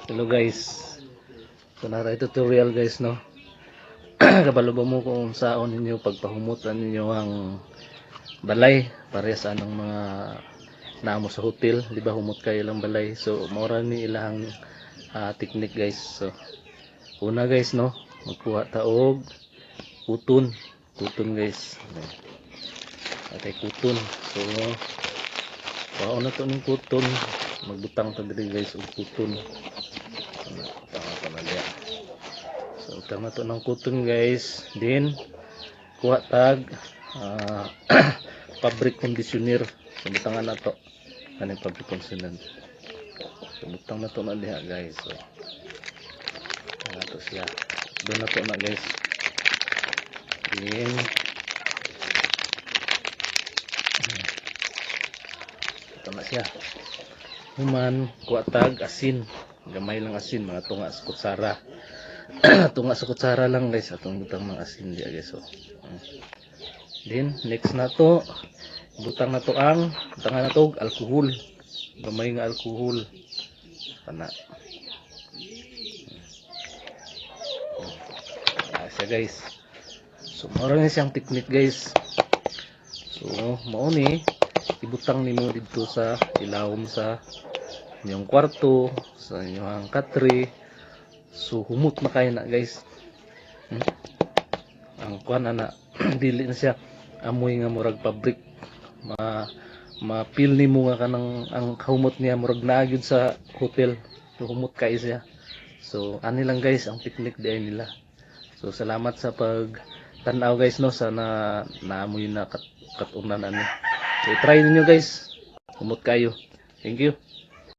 Hello guys. So naray tutorial guys no. Kabalo ba mo kung saon ninyo pagpahumutan ninyo ang balay para sa anong mga namo sa hotel, di ba humot kayo lang balay. So mora ni ilang technique guys. So una guys no, magkuha ta og kuton. Kuton guys. Atay kuton. So kuha na to ng kuton. Magbutang ta diri guys og kuton. So utang na to ng kuton guys. Then kuha tag fabric conditioner. So butangan na to kaning fabric conditioner. So butang na to na diha guys. So na to siya. Doon na to na guys. Then ito na siya. Human kuha tag asin. Gamay lang asin, mga tunga sa kutsara. Tunga sa kutsara lang guys, atong butang mga asin diya guys. So then next na to, butang na to ang butangan na to alcohol. Gamay nga alcohol kana. Siya guys. So mao na siyang technique guys. So mao ni ibutang nimo didto sa ilawom sa inyong kwarto, sa inyong katre. So humot na kayo na guys. Ang kuan na dili na siya amoy nga murag fabric. Ma-feel nimo nga kanang ang humot niya murag naagid sa hotel. So humot kayo siya. So ani lang guys ang technique diay nila. So salamat sa pag tanaw guys no, sana naamoy na katunan ani. So try niyo guys. Humot kayo. Thank you.